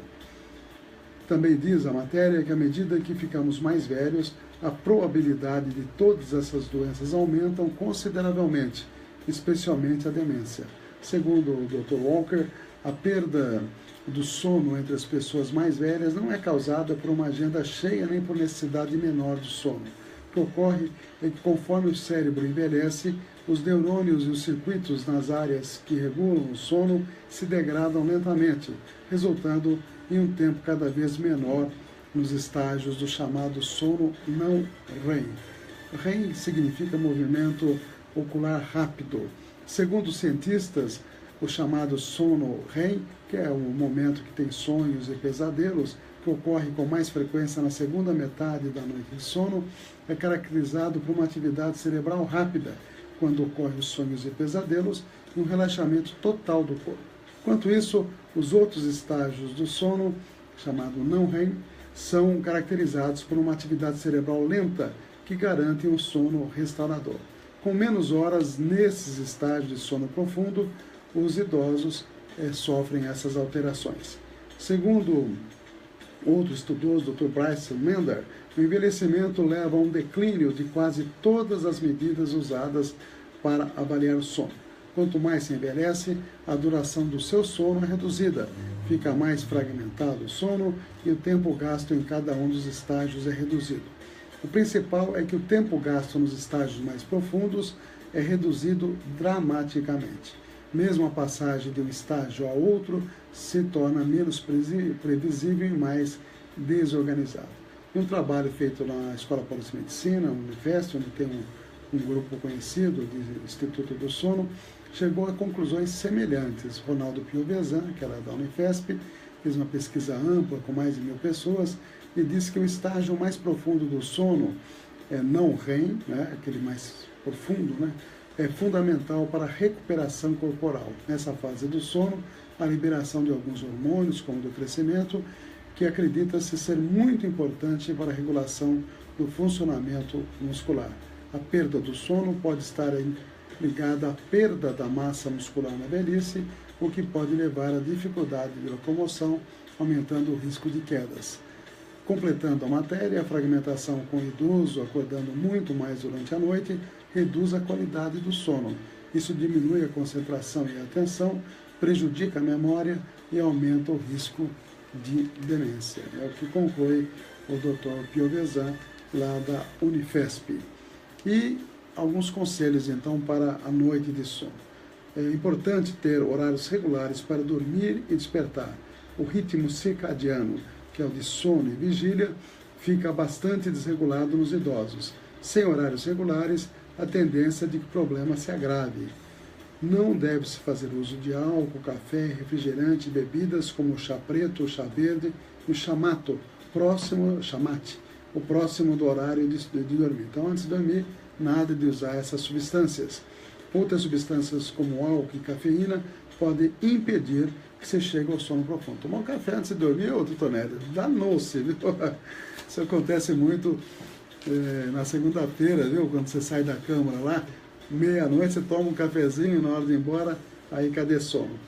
Também diz a matéria que à medida que ficamos mais velhos, a probabilidade de todas essas doenças aumentam consideravelmente, especialmente a demência. Segundo o Dr. Walker, a perda do sono entre as pessoas mais velhas não é causada por uma agenda cheia nem por necessidade menor de sono. O que ocorre é que conforme o cérebro envelhece, os neurônios e os circuitos nas áreas que regulam o sono se degradam lentamente, resultando em um tempo cada vez menor nos estágios do chamado sono não REM. REM significa movimento ocular rápido. Segundo os cientistas, o chamado sono REM, que é o momento que tem sonhos e pesadelos, que ocorre com mais frequência na segunda metade da noite de sono, é caracterizado por uma atividade cerebral rápida, quando ocorrem os sonhos e pesadelos, e um relaxamento total do corpo. Enquanto isso, os outros estágios do sono, chamado não REM, são caracterizados por uma atividade cerebral lenta, que garante um sono restaurador. Com menos horas nesses estágios de sono profundo, os idosos sofrem essas alterações. Segundo outro estudioso, Dr. Bryce Mender, o envelhecimento leva a um declínio de quase todas as medidas usadas para avaliar o sono. Quanto mais se envelhece, a duração do seu sono é reduzida, fica mais fragmentado o sono e o tempo gasto em cada um dos estágios é reduzido. O principal é que o tempo gasto nos estágios mais profundos é reduzido dramaticamente. Mesmo a passagem de um estágio a outro se torna menos previsível e mais desorganizado. E um trabalho feito na Escola Paulista de Medicina, Unifesp, onde tem um grupo conhecido do Instituto do Sono, chegou a conclusões semelhantes. Ronaldo Piovesan, que era da Unifesp, fez uma pesquisa ampla com mais de 1.000 pessoas e disse que o estágio mais profundo do sono, não REM, né, aquele mais profundo, né, é fundamental para a recuperação corporal. Nessa fase do sono, a liberação de alguns hormônios, como do crescimento, que acredita-se ser muito importante para a regulação do funcionamento muscular. A perda do sono pode estar ligada à perda da massa muscular na velhice, o que pode levar à dificuldade de locomoção, aumentando o risco de quedas. Completando a matéria, a fragmentação com o idoso acordando muito mais durante a noite reduz a qualidade do sono. Isso diminui a concentração e a atenção, prejudica a memória e aumenta o risco de demência. É o que conclui o Dr. Piovesan, lá da Unifesp. E alguns conselhos, então, para a noite de sono. É importante ter horários regulares para dormir e despertar. O ritmo circadiano, que é o de sono e vigília, fica bastante desregulado nos idosos. Sem horários regulares, a tendência de que o problema se agrave. Não deve-se fazer uso de álcool, café, refrigerante, bebidas como o chá preto, o chá verde e o chamate, o próximo do horário de dormir. Então, antes de dormir, nada de usar essas substâncias. Outras substâncias como álcool e cafeína podem impedir que você chegue ao sono profundo. Tomar um café antes de dormir, ô Tonelli, danou-se, viu? Isso acontece muito na segunda-feira, viu? Quando você sai da câmara lá, meia-noite, você toma um cafezinho, na hora de ir embora, aí cadê sono?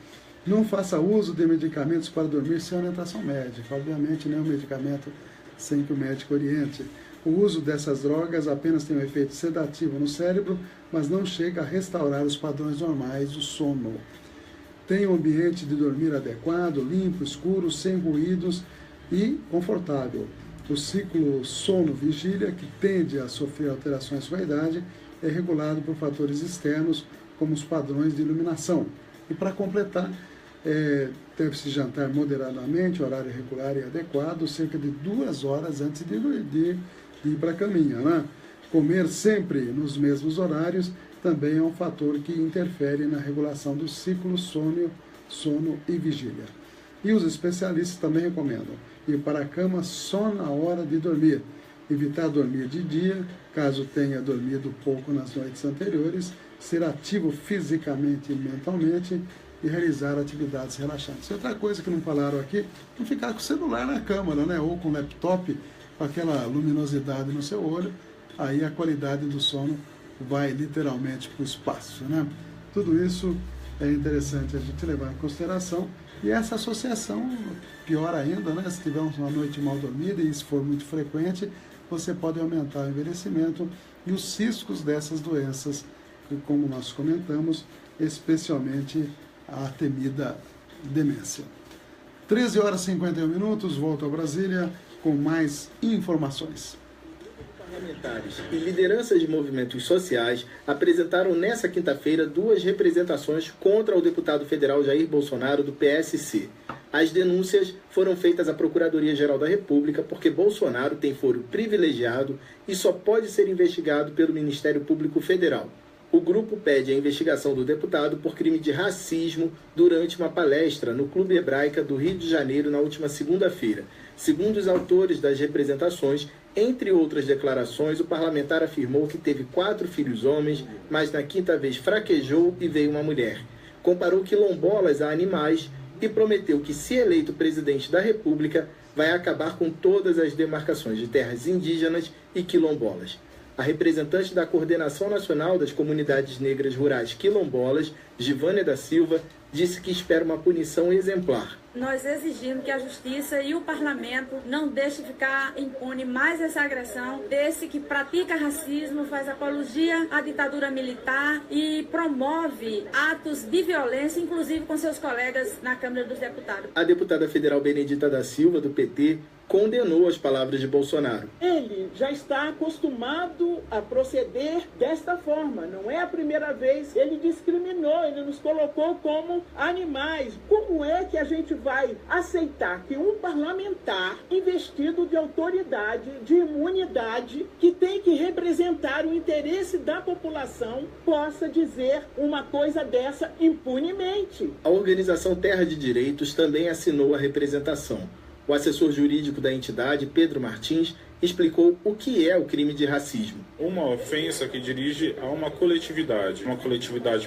Não faça uso de medicamentos para dormir sem orientação médica. Obviamente, nenhum medicamento sem que o médico oriente. O uso dessas drogas apenas tem um efeito sedativo no cérebro, mas não chega a restaurar os padrões normais do sono. Tenha um ambiente de dormir adequado, limpo, escuro, sem ruídos e confortável. O ciclo sono-vigília, que tende a sofrer alterações com a idade, é regulado por fatores externos, como os padrões de iluminação. E para completar, deve-se jantar moderadamente, horário regular e adequado, cerca de 2 horas antes de ir para a caminha, né? Comer sempre nos mesmos horários também é um fator que interfere na regulação do ciclo sono e vigília. E os especialistas também recomendam ir para a cama só na hora de dormir. Evitar dormir de dia, caso tenha dormido pouco nas noites anteriores, ser ativo fisicamente e mentalmente e realizar atividades relaxantes. Outra coisa que não falaram aqui, não ficar com o celular na câmera, né? Ou com o laptop, com aquela luminosidade no seu olho, aí a qualidade do sono vai literalmente para o espaço, né? Tudo isso é interessante a gente levar em consideração. E essa associação, pior ainda, né? Se tivermos uma noite mal dormida e isso for muito frequente, você pode aumentar o envelhecimento e os riscos dessas doenças, como nós comentamos, especialmente a temida demência. 13 horas e 51 minutos, volto a Brasília com mais informações. Parlamentares e lideranças de movimentos sociais apresentaram nesta quinta-feira 2 representações contra o deputado federal Jair Bolsonaro do PSC. As denúncias foram feitas à Procuradoria-Geral da República porque Bolsonaro tem foro privilegiado e só pode ser investigado pelo Ministério Público Federal. O grupo pede a investigação do deputado por crime de racismo durante uma palestra no Clube Hebraica do Rio de Janeiro na última segunda-feira. Segundo os autores das representações, entre outras declarações, o parlamentar afirmou que teve 4 filhos homens, mas na quinta vez fraquejou e veio uma mulher. Comparou quilombolas a animais e prometeu que, se eleito presidente da República, vai acabar com todas as demarcações de terras indígenas e quilombolas. A representante da Coordenação Nacional das Comunidades Negras Rurais Quilombolas, Givânia da Silva, disse que espera uma punição exemplar. Nós exigimos que a Justiça e o Parlamento não deixem ficar impune mais essa agressão desse que pratica racismo, faz apologia à ditadura militar e promove atos de violência, inclusive com seus colegas na Câmara dos Deputados. A deputada federal Benedita da Silva, do PT, condenou as palavras de Bolsonaro. Ele já está acostumado a proceder desta forma. Não é a primeira vez. Ele discriminou, ele nos colocou como animais. Como é que a gente vai aceitar que um parlamentar investido de autoridade, de imunidade, que tem que representar o interesse da população, possa dizer uma coisa dessa impunemente? A organização Terra de Direitos também assinou a representação. O assessor jurídico da entidade, Pedro Martins, explicou o que é o crime de racismo. Uma ofensa que dirige a uma coletividade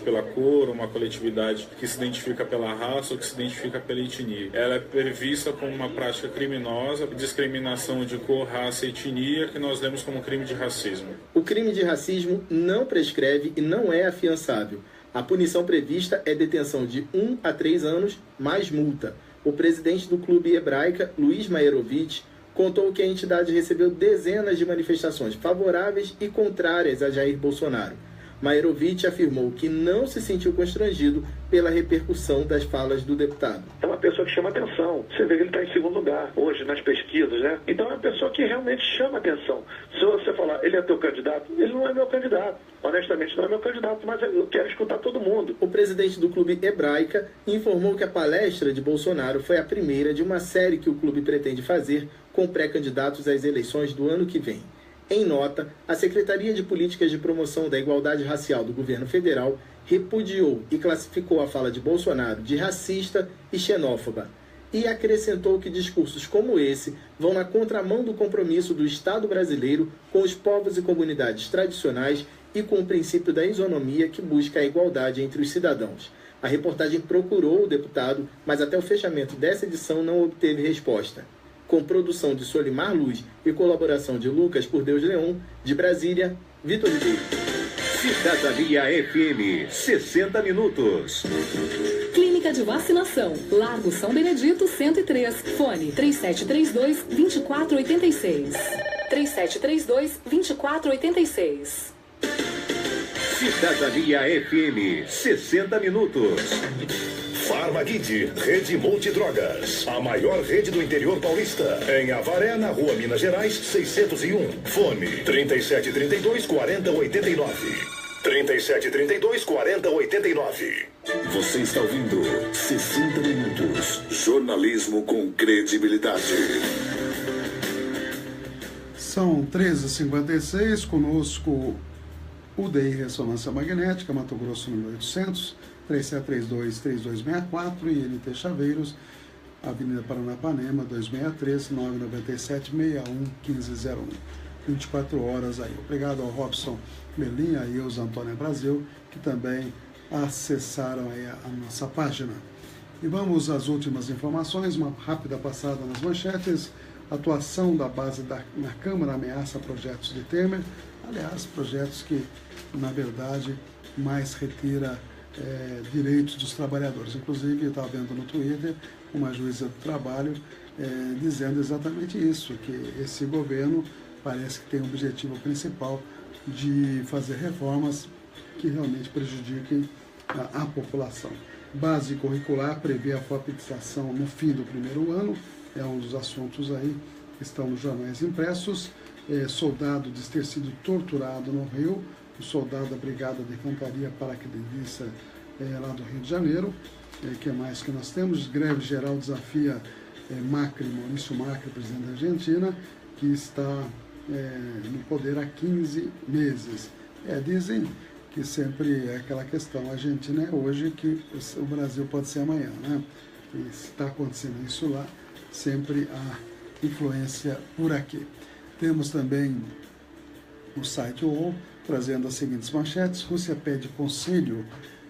pela cor, uma coletividade que se identifica pela raça ou que se identifica pela etnia. Ela é prevista como uma prática criminosa, discriminação de cor, raça e etnia, que nós lemos como crime de racismo. O crime de racismo não prescreve e não é afiançável. A punição prevista é detenção de 1 a 3 anos mais multa. O presidente do Clube Hebraica, Luiz Maierovitch, contou que a entidade recebeu dezenas de manifestações favoráveis e contrárias a Jair Bolsonaro. Maierovitch afirmou que não se sentiu constrangido pela repercussão das falas do deputado. É uma pessoa que chama atenção. Você vê que ele está em segundo lugar hoje nas pesquisas, né? Então é uma pessoa que realmente chama atenção. Se você falar, ele é teu candidato, ele não é meu candidato. Honestamente, não é meu candidato, mas eu quero escutar todo mundo. O presidente do Clube Hebraica informou que a palestra de Bolsonaro foi a primeira de uma série que o clube pretende fazer com pré-candidatos às eleições do ano que vem. Em nota, a Secretaria de Políticas de Promoção da Igualdade Racial do Governo Federal repudiou e classificou a fala de Bolsonaro de racista e xenófoba. e acrescentou que discursos como esse vão na contramão do compromisso do Estado brasileiro com os povos e comunidades tradicionais e com o princípio da isonomia que busca a igualdade entre os cidadãos. A reportagem procurou o deputado, mas até o fechamento dessa edição não obteve resposta. Com produção de Solimar Luz e colaboração de Lucas Por Deus Leão, de Brasília, Vitor Ribeiro. Cidadania FM, 60 minutos. Clínica de Vacinação, Largo São Benedito, 103. Fone 3732-2486. 3732-2486. Cidadania FM, 60 minutos. Farmagide, Rede Multidrogas, a maior rede do interior paulista, em Avaré, na Rua Minas Gerais, 601. Fone 3732-4089. 3732-4089. Você está ouvindo 60 minutos. Jornalismo com credibilidade. São 13h56, conosco UDI Ressonância Magnética, Mato Grosso, número 800, 3732-3264 e NT Chaveiros, Avenida Paranapanema, 263-997-61-1501. 24 horas aí. Obrigado ao Robson Melinha e ao Antônio Brasil, que também acessaram aí a nossa página. E vamos às últimas informações, uma rápida passada nas manchetes. Atuação da base na Câmara ameaça projetos de Temer. Aliás, projetos que, na verdade, mais retira direitos dos trabalhadores. Inclusive, eu estava vendo no Twitter uma juíza do trabalho dizendo exatamente isso, que esse governo parece que tem o objetivo principal de fazer reformas que realmente prejudiquem a população. Base curricular prevê a alfabetização no fim do primeiro ano, é um dos assuntos aí que estão nos jornais impressos. Soldado diz ter sido torturado no Rio, o soldado da Brigada de Infantaria Paraquedista lá do Rio de Janeiro. Que mais que nós temos? Greve geral desafia Maurício Macri, presidente da Argentina, que está no poder há 15 meses. Dizem que sempre é aquela questão, a Argentina é hoje que o Brasil pode ser amanhã, né? E se está acontecendo isso lá, sempre há influência por aqui. Temos também o site UOL trazendo as seguintes manchetes. Rússia pede Conselho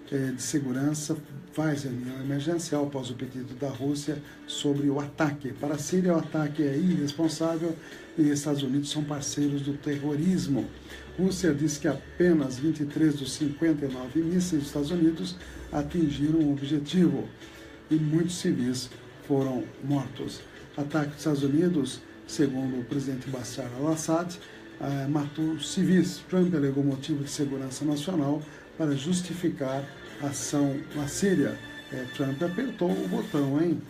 de Segurança, faz reunião emergencial após o pedido da Rússia sobre o ataque. Para a Síria, o ataque é irresponsável e Estados Unidos são parceiros do terrorismo. Rússia diz que apenas 23 dos 59 mísseis dos Estados Unidos atingiram o objetivo e muitos civis foram mortos. Ataque dos Estados Unidos, segundo o presidente Bashar al-Assad, matou civis. Trump alegou motivo de segurança nacional para justificar a ação na Síria. Trump apertou o botão, hein?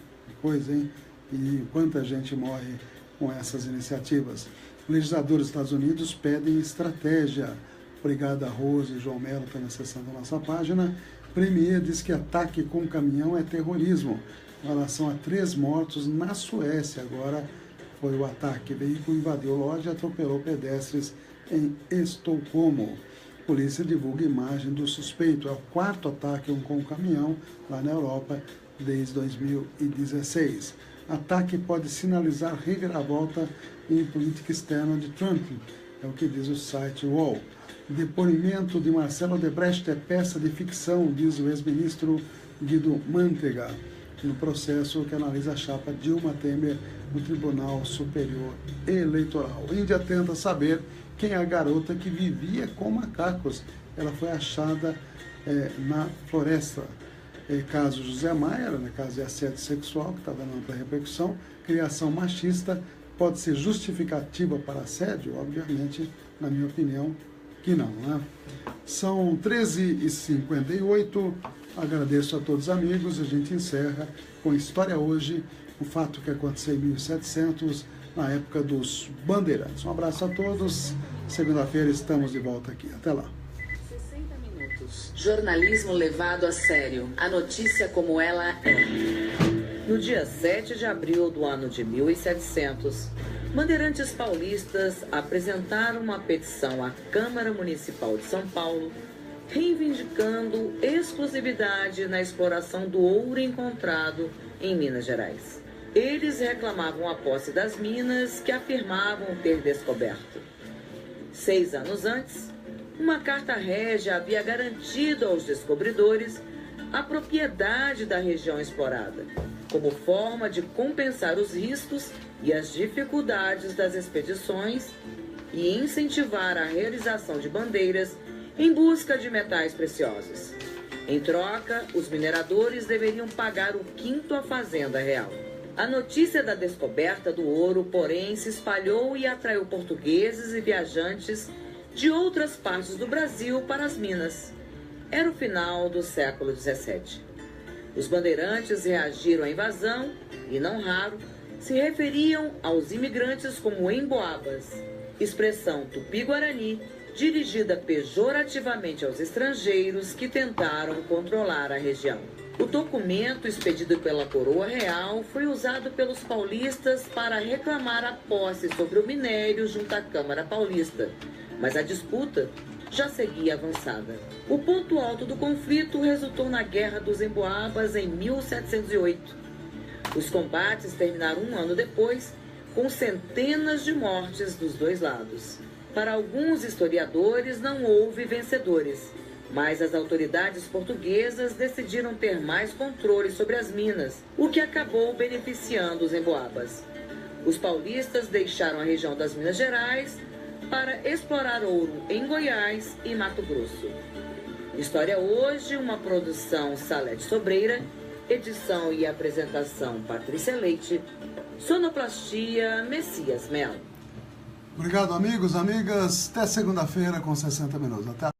Coisa, hein? E quanta gente morre com essas iniciativas. Legisladores dos Estados Unidos pedem estratégia. Obrigado a Rose e João Melo pela acessão da nossa página. Premier diz que ataque com caminhão é terrorismo. Em relação a 3 mortos na Suécia, agora foi o ataque. O veículo invadiu loja e atropelou pedestres em Estocolmo. Polícia divulga imagem do suspeito. É o 4º ataque com caminhão lá na Europa desde 2016. Ataque pode sinalizar reviravolta em política externa de Trump. É o que diz o site UOL. Depoimento de Marcelo Odebrecht é peça de ficção, diz o ex-ministro Guido Mantega, no processo que analisa a chapa Dilma Temer no Tribunal Superior Eleitoral. Índia tenta saber quem é a garota que vivia com macacos. Ela foi achada na floresta. Caso José Maia, caso de assédio sexual, que está dando ampla repercussão. Criação machista pode ser justificativa para assédio? Obviamente, na minha opinião, que não, né? São 13h58. Agradeço a todos os amigos. A gente encerra com História Hoje, um fato que aconteceu em 1700, na época dos Bandeirantes. Um abraço a todos. Segunda-feira estamos de volta aqui. Até lá. 60 minutos. Jornalismo levado a sério. A notícia como ela é. No dia 7 de abril do ano de 1700, bandeirantes paulistas apresentaram uma petição à Câmara Municipal de São Paulo, reivindicando exclusividade na exploração do ouro encontrado em Minas Gerais. Eles reclamavam a posse das minas que afirmavam ter descoberto. 6 anos antes, uma carta régia havia garantido aos descobridores a propriedade da região explorada, como forma de compensar os riscos e as dificuldades das expedições e incentivar a realização de bandeiras em busca de metais preciosos. Em troca, os mineradores deveriam pagar o quinto à fazenda real. A notícia da descoberta do ouro, porém, se espalhou e atraiu portugueses e viajantes de outras partes do Brasil para as minas. Era o final do século XVII. Os bandeirantes reagiram à invasão e, não raro, se referiam aos imigrantes como emboabas, expressão tupi-guarani dirigida pejorativamente aos estrangeiros que tentaram controlar a região. O documento expedido pela Coroa Real foi usado pelos paulistas para reclamar a posse sobre o minério junto à Câmara Paulista, mas a disputa já seguia avançada. O ponto alto do conflito resultou na Guerra dos Emboabas em 1708. Os combates terminaram um ano depois, com centenas de mortes dos dois lados. Para alguns historiadores, não houve vencedores, mas as autoridades portuguesas decidiram ter mais controle sobre as minas, o que acabou beneficiando os emboabas. Os paulistas deixaram a região das Minas Gerais para explorar ouro em Goiás e Mato Grosso. História Hoje, uma produção Salete Sobreira, edição e apresentação Patrícia Leite, sonoplastia Messias Melo. Obrigado, amigos, amigas. Até segunda-feira com 60 minutos. Até